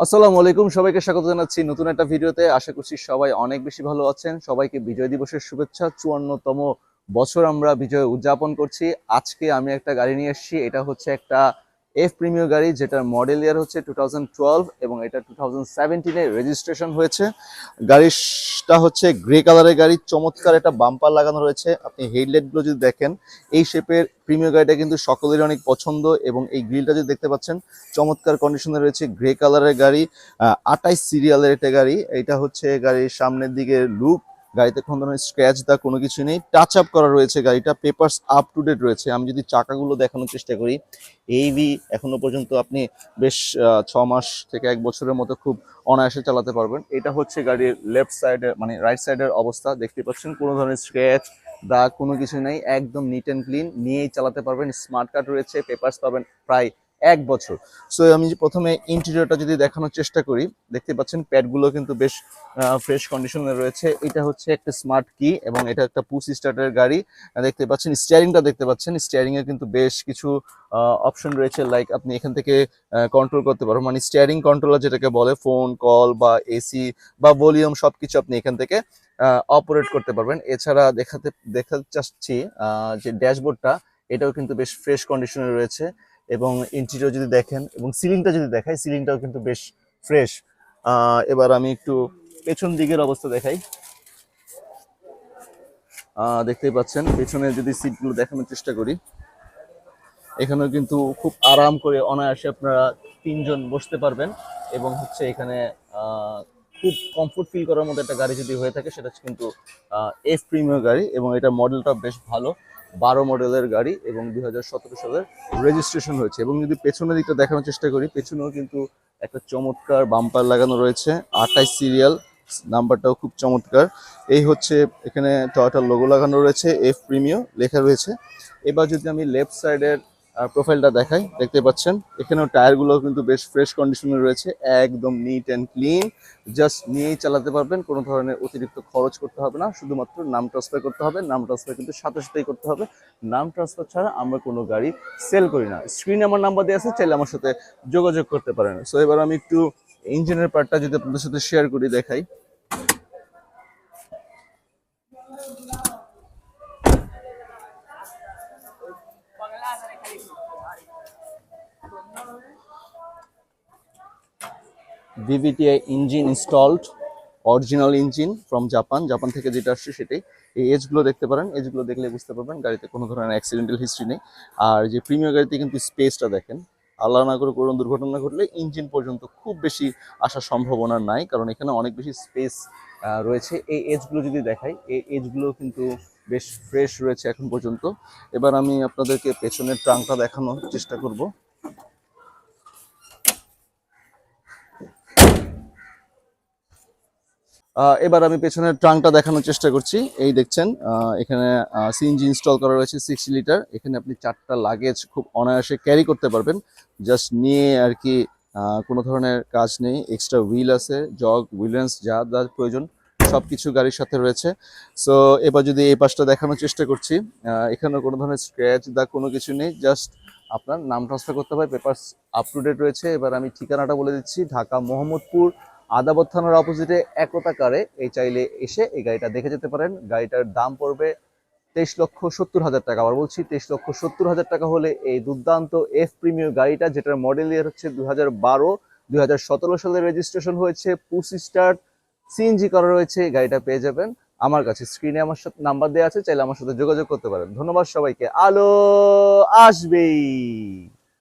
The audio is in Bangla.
আসসালামু আলাইকুম, সবাইকে স্বাগত জানাচ্ছি নতুন একটা ভিডিওতে। আশা করছি সবাই অনেক বেশি ভালো আছেন। সবাইকে বিজয় দিবসের শুভেচ্ছা। 54তম বছর আমরা বিজয় উদযাপন করছি। আজকে আমি একটা গাড়ি নিয়ে এসেছি। এটা হচ্ছে একটা এফ প্রিমিয়ার গাড়ি, যেটার মডেল ইয়ার হচ্ছে 2012 এবং এটা 2017-এ রেজিস্ট্রেশন হয়েছে। গাড়িটা হচ্ছে গ্রে কালারের গাড়ি, চমৎকার একটা বাম্পার লাগানো রয়েছে। আপনি হেডলাইটগুলো যদি দেখেন, এই শেপের প্রিমিয়ার গাড়িটা কিন্তু সকলেরই অনেক পছন্দ। এবং এই গ্রিলটা যদি দেখতে পাচ্ছেন, চমৎকার কন্ডিশনে রয়েছে। গ্রে কালারের গাড়ি, 28 সিরিয়ালের একটা গাড়ি। এটা হচ্ছে গাড়ির সামনের দিকে লুক। গাড়িতে কোনো ধরনের স্ক্র্যাচ দা কোনো কিছু নেই, টাচ আপ করা রয়েছে। গাড়িটা পেপারস আপ টু ডেট রয়েছে। আমি যদি চাকাগুলো দেখানোর চেষ্টা করি, এইভি এখনো পর্যন্ত আপনি বেশ 6 মাস থেকে 1 বছরের মতো খুব অনায়াসে চালাতে পারবেন। এটা হচ্ছে গাড়ির লেফট সাইডের মানে রাইট সাইডের অবস্থা। দেখতে পাচ্ছেন কোনো ধরনের স্ক্র্যাচ দাগ কোনো কিছু নেই, একদম নিট অ্যান্ড ক্লিন। নিয়েই চালাতে পারবেন। স্মার্ট কার্ড রয়েছে, পেপারস পাবেন প্রায় 1 বছর। সো আমি প্রথমে ইন্টেরিয়রটা যদি দেখানোর চেষ্টা করি, দেখতে পাচ্ছেন প্যাডগুলো কিন্তু বেশ ফ্রেশ কন্ডিশনে রয়েছে। এটা হচ্ছে একটা স্মার্ট কি এবং এটা একটা পুশ স্টার্টের গাড়ি। দেখতে পাচ্ছেন স্টিয়ারিংটা, দেখতে পাচ্ছেন স্টিয়ারিং এর কিন্তু বেশ কিছু অপশন রয়েছে। লাইক আপনি এখান থেকে কন্ট্রোল করতে পারবেন, মানে স্টিয়ারিং কন্ট্রোলার যেটাকে বলে, ফোন কল বা এসি বা ভলিউম সবকিছু আপনি এখান থেকে অপারেট করতে পারবেন। এছাড়া দেখাতে চাচ্ছি যে ড্যাশবোর্ডটা, এটাও কিন্তু বেশ ফ্রেশ কন্ডিশনে রয়েছে। এবং ইন্টেরিয়র যদি দেখেন এবং সিলিংটা যদি দেখাই, সিলিংটাও কিন্তু বেশ ফ্রেশ। এবার আমি একটু পেছন দিকের অবস্থা দেখাই। দেখতেই পাচ্ছেন পেছনে যদি সিটগুলো দেখানোর চেষ্টা করি, এখানেও কিন্তু খুব আরাম করে অনায়াসে আপনারা 3 জন বসতে পারবেন। এবং হচ্ছে এখানে খুব কমফোর্ট ফিল করার মতো একটা গাড়ি যদি হয়ে থাকে, সেটা কিন্তু এফ প্রিমিয়ার গাড়ি। এবং এটা মডেলটা বেশ ভালো, 12 মডেলের গাড়ি এবং 2017 সালের রেজিস্ট্রেশন হয়েছে। এবং যদি পেছনের দিকটা দেখানোর চেষ্টা করি, পেছনেও কিন্তু একটা চমৎকার বাম্পার লাগানো রয়েছে, 28 সিরিয়াল, নাম্বারটাও খুব চমৎকার। এই হচ্ছে এখানে টয়োটার লোগো লাগানো রয়েছে, এফ প্রিমিয়ার লেখা রয়েছে। এবার যদি আমি লেফট সাইডের প্রোফাইলটা দেখাই, দেখতে পাচ্ছেন এখানেও টায়ারগুলো কিন্তু বেশ ফ্রেশ কন্ডিশনে রয়েছে, একদম নিট অ্যান্ড ক্লিন। জাস্ট নিয়েই চালাতে পারবেন, কোনো ধরনের অতিরিক্ত খরচ করতে হবে না। শুধুমাত্র নাম ট্রান্সফার করতে হবে। নাম ট্রান্সফার কিন্তু সাথে সাথেই করতে হবে। নাম ট্রান্সফার ছাড়া আমরা কোনো গাড়ি সেল করি না। স্ক্রিনে আমার নাম্বার দেওয়া আছে, চাইলে আমার সাথে যোগাযোগ করতে পারেন। সো এবার আমি একটু ইঞ্জিনের পার্টটা যদি আপনাদের সাথে শেয়ার করি, দেখাই। VVTi engine installed, original engine from Japan থেকে যেটা আসছে সেটাই। এই এজগুলো দেখতে পারেন, এজগুলো দেখলে বুঝতে পারবেন গাড়িতে কোনো ধরনের অ্যাক্সিডেন্টাল হিস্ট্রি নেই। আর যে প্রিমিয়ার গাড়িতে কিন্তু স্পেসটা দেখেন, আল্লাহ না করে কোনো দুর্ঘটনা ঘটলে ইঞ্জিন পর্যন্ত খুব বেশি আসার সম্ভাবনা নাই, কারণ এখানে অনেক বেশি স্পেস রয়েছে। এই এজগুলো যদি দেখাই, এই এজগুলো কিন্তু বেশ ফ্রেশ রয়েছে এখন পর্যন্ত। এবার আমি আপনাদেরকে পেছনের ট্রাঙ্কটা দেখানোর চেষ্টা করব। এবার আমি পেছনের ট্রাঙ্কটা দেখানোর চেষ্টা করছি। এই দেখছেন এখানে সিএনজি ইনস্টল করা রয়েছে 60 লিটার। এখানে আপনি 4টা লাগেজ খুব অনায়াসে ক্যারি করতে পারবেন, জাস্ট নিয়ে আর কি। কোনো ধরনের কাজ নেই। এক্সট্রা হুইল আছে, জগ হুইলেন্স যা যা প্রয়োজন সব কিছু গাড়ির সাথে রয়েছে। সো এবার যদি এই পাশটা দেখানোর চেষ্টা করছি, এখানে কোনো ধরনের স্ক্র্যাচ দা কোনো কিছু নেই। জাস্ট আপনার নাম ট্রান্সফার করতে হবে, পেপারস আপ টু ডেট রয়েছে। এবার আমি ঠিকানাটা বলে দিচ্ছি, ঢাকা মোহাম্মদপুর আদাবর থানার অপোজিটে একতা কারে এই চাইলে এসে এই গাড়িটা দেখে যেতে পারেন। গাড়িটার দাম পড়বে 23,70,000 টাকা। আবার বলছি, 23,70,000 টাকা হলে এই দুর্দান্ত এফ প্রিমিয়ার গাড়িটা, যেটার মডেল ইয়ার হচ্ছে 2012, 2017 সালে রেজিস্ট্রেশন হয়েছে, পুশ স্টার্ট, সিএনজি করা রয়েছে, গাড়িটা পেয়ে যাবেন আমার কাছে। স্ক্রিনে আমার সাথে নাম্বার দেওয়া আছে, চাইলে আমার সাথে যোগাযোগ করতে পারেন। ধন্যবাদ সবাইকে। আলো আসবেই।